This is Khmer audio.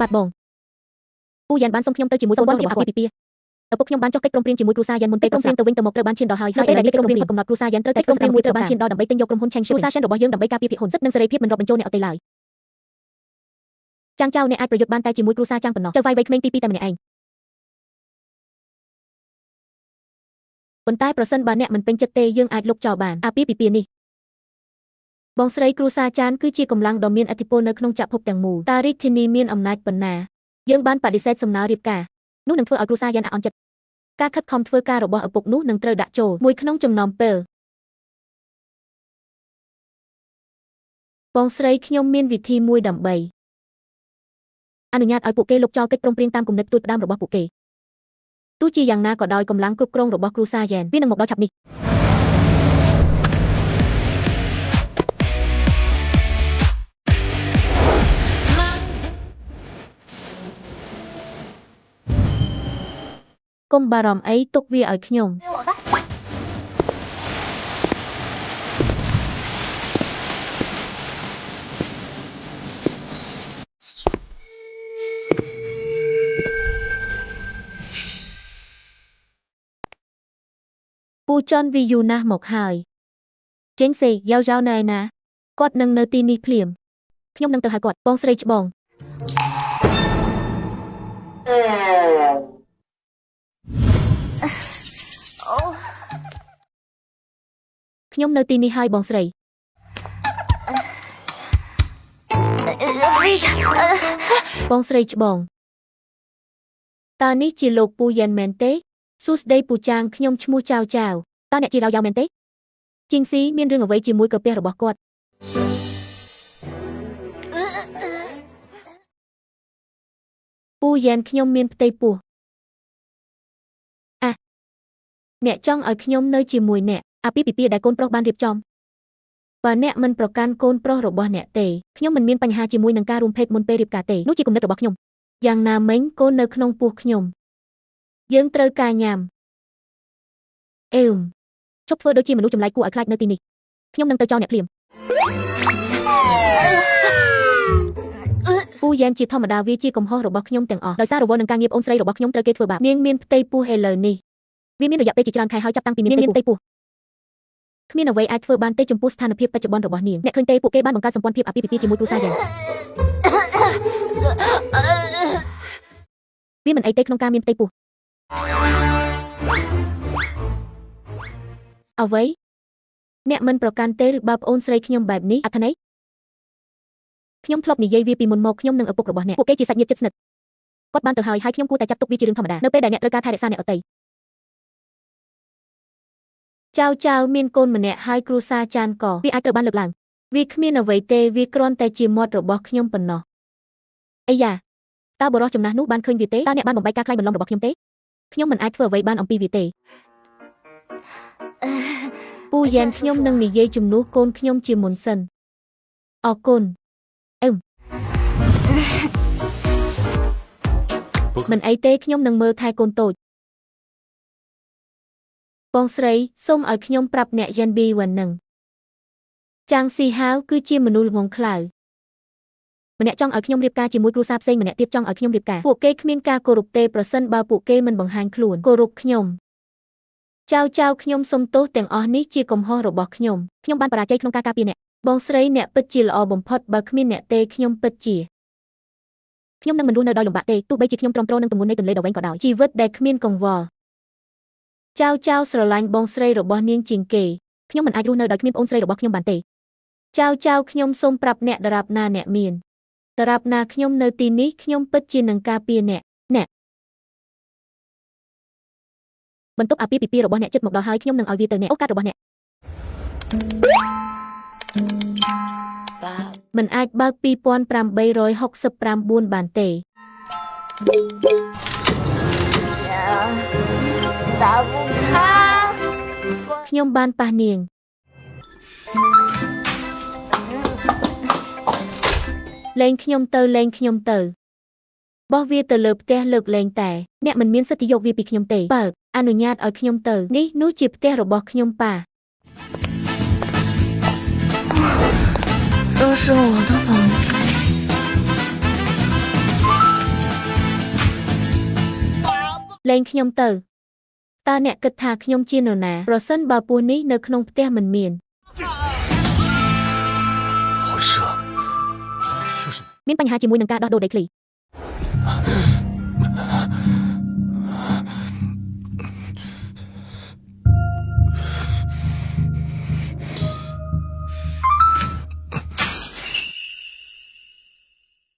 បាទបងពូយ៉ានបានសុំខ្ញុំទៅជាមួយកូនរបស់គាត់ពីឪពុកខ្ញុំបានចុះកិច្ចព្រមព្រៀងជាមួយគ្រូសាយ៉ានមុនពេលព្រមព្រៀងទៅវិញទៅមកត្រូវបានឈានដល់ហើយពេលដែលកិច្ចព្រមព្រៀងកំណត់គ្រូសាយ៉ានត្រូវតែកិច្ចព្រមព្រៀងមួយត្រូវបានឈានដល់ដើម្បីទិញយកក្រុមហ៊ុន Chengship គ្រូសាយ៉ានរបស់យើងដើម្បីការពារភាគហ៊ុនសិទ្ធិនិងសេរីភាពមិនរាប់បញ្ចូលអ្នកអត់ទេឡើយចាងចៅអ្នកអាចប្រយុទ្ធបានតែជាមួយគ្រូសាចាំងប៉ុណ្ណោះចៅវាយវ័យក្មេងទី2តែម្នាក់ឯងប៉ុន្តែប្រសិនបើអ្នកមិនពេញចិត្តទេយើងអាចលុបចោលបានអាពាហ៍ពិពាហ៍នេះបងស្រីគ្រូសាចានគឺជាកម្លាំងដ៏មានឥទ្ធិពលនៅក្នុងចក្រភពទាំងមូលតារាជធានីមានអំណាចប៉ុណ្ណាយើងបានបដិសេធសំណើរៀបការនោះនឹងធ្វើឲ្យគ្រូសាយ៉ានអន់ចិត្តការខិតខំធ្វើការរបស់ឪពុកនោះនឹងត្រូវដាក់ចូលមួយក្នុងចំណោមពេលបងស្រីខ្ញុំមានវិធីមួយដើម្បីអនុញ្ញាតឲ្យពួកគេលុបចោលកិច្ចព្រមព្រៀងតាមគំនិតទូចផ្ដើមរបស់ពួកគេទោះជាយ៉ាងណាក៏ដោយកម្លាំងគ្រប់គ្រងរបស់គ្រូសាយ៉ែនវានឹងមកដល់ឆាប់នេះកុំបារម្ភអីទុកវាឲ្យខ្ញុំពូចន់វីយូណាស់មកហើយចេញសេយ៉ាវយ៉ាវណែណាគាត់នឹងនៅទីនេះភ្លាមខ្ញុំនឹងទៅហៅគាត់បងស្រីច្បងខ្ញុំនៅទីនេះហើយបងស្រីបងស្រីច្បងតើនេះជាលោកពូយ៉ែនមែនទេសួស្ដីពូចាងខ្ញុំឈ្មោះចៅចៅតើអ្នកជារាវយ៉ាវមែនទេជីងស៊ីមានរឿងអ្វីជាមួយក្រពះរបស់គាត់ពូយ៉ែនខ្ញុំមានផ្ទៃពោះអ្នកចង់ឲ្យខ្ញុំនៅជាមួយអ្នកអាពាហ៍ពិពាហ៍ដែលកូនប្រុសបានរៀបចំបើអ្នកមិនប្រកាន់កូនប្រុសរបស់អ្នកទេខ្ញុំមិនមានបញ្ហាជាមួយនឹងការរួមភេទមុនពេលរៀបការទេនោះជាគំនិតរបស់ខ្ញុំយ៉ាងណាមិញកូននៅក្នុងពោះខ្ញុំយើងត្រូវការញ៉ាំជប់ធ្វើដូចជាមនុស្សចម្លែកគួរឲ្យខ្លាចនៅទីនេះខ្ញុំនឹងទៅចោលអ្នកភ្លាមពូយ៉ែនជាធម្មតាវាជាកំហុសរបស់ខ្ញុំទាំងអស់ដោយសាររវល់នឹងការងារប្អូនស្រីរបស់ខ្ញុំត្រូវគេធ្វើបាបនាងមានផ្ទៃពោះឥឡូវនេះវាមានរយៈពេលជាច្រើនខែហើយចាប់តាំងពីនាងមានផ្ទៃពោះគ្មានអ្វីអាចធ្វើបានទេចំពោះស្ថានភាពបច្ចុប្បន្នរបស់នាងអ្នកឃើញទេពួកគេបានបង្កើតសម្ព័ន្ធភាពអាពាហ៍ពិពាហ៍ជាមួយគ្រូសាយ៉ាងវាមិនអីទេក្នុងការមានផ្ទៃពោះអ្វីអ្នកមិនប្រកាន់ទេឬបើប្អូនស្រីខ្ញុំបែបនេះអត្ថន័យខ្ញុំធ្លាប់និយាយវាពីមុនមកខ្ញុំនិងឪពុករបស់អ្នកពួកគេជាសាច់ញាតិជិតស្និទ្ធគាត់បានទៅហើយខ្ញុំគួរតែចាត់ទុកវាជារឿងធម្មតានៅពេលដែលអ្នកត្រូវការថែរក្សាអ្នកដទៃចៅចៅមានកូនម្នាក់ហើយគ្រូសាចានក៏វាអាចត្រូវបានលើកឡើងវាគ្មានអ្វីទេវាគ្រាន់តែជាមាត់របស់ខ្ញុំប៉ុណ្ណោះអីយ៉ាតើបរិសុទ្ធចំណាស់នោះបានឃើញវាទេតើអ្នកបានបំបែកការខ្លាញ់បន្លំរបស់ខ្ញុំទេខ្ញុំមិនអាចធ្វើអ្វីបានអំពីវាទេពូយ៉ែនខ្ញុំនឹងនិយាយជំនួសកូនខ្ញុំជាមុនសិនអរគុណមិនអីទេខ្ញុំនឹងមើលថែកូនតូចបងស្រីសូមឲ្យខ្ញុំប្រាប់អ្នកយ៉ាន់ប៊ីវ៉ាន់នឹងចាងស៊ីហាវគឺជាមនុស្សល្ងងខ្លៅម្នាក់ចង់ឲ្យខ្ញុំរៀបការជាមួយគ្រូសាផ្សេងម្នាក់ទៀតចង់ឲ្យខ្ញុំរៀបការពួកគេគ្មានការគោរពទេប្រសិនបើពួកគេមិនបង្ហាញខ្លួនគោរពខ្ញុំចៅខ្ញុំសុំទោសទាំងអស់នេះជាកំហុសរបស់ខ្ញុំបានបរាជ័យក្នុងការការពារអ្នកបងស្រីអ្នកពិតជាល្អបំផុតបើគ្មានអ្នកទេខ្ញុំពិតជាខ្ញុំនឹងមិនរស់នៅដោយលំបាកទេទោះបីជាខ្ញុំទ្រាំទ្រនឹងទម្ងន់នៃទន្លេដ៏វែងក៏ដោយជីវិតដែលគ្មានកង្វល់ចៅស្រឡាញ់បងស្រីរបស់នាងជាងគេខ្ញុំមិនអាចរស់នៅដោយគ្មានប្អូនស្រីរបស់ខ្ញុំបានទេចៅខ្ញុំសូមប្រាប់អ្នកដរាបណាអ្នកមានដរាបណាខ្ញុំនៅទីនេះខ្ញុំពិតជានឹងការពារអ្នកបន្ទប់អាពាហ៍ពិពាហ៍របស់អ្នកជិតមកដល់ហើយខ្ញុំនឹងឲ្យវាទៅអ្នកឱកាសរបស់អ្នកមិនអាចបើក2869បានទេខ្ញុំបានប៉ះនាងលេងខ្ញុំទៅបោះវាទៅលើផ្ទះលើកលែងតែអ្នកមិនមានសិទ្ធិយកវាពីខ្ញុំទេបើអនុញ្ញាតឲ្យខ្ញុំទៅនេះនោះជាផ្ទះរបស់ខ្ញុំប៉ា都是我的房子លែងខ្ញុំទៅតើអ្នកគិតថាខ្ញុំជានរណាប្រសិនបើពស់នេះនៅក្នុងផ្ទះមិនមាន黄蛇，又是មានបញ្ហាជាមួយនឹងការដោះដូរដីធ្លី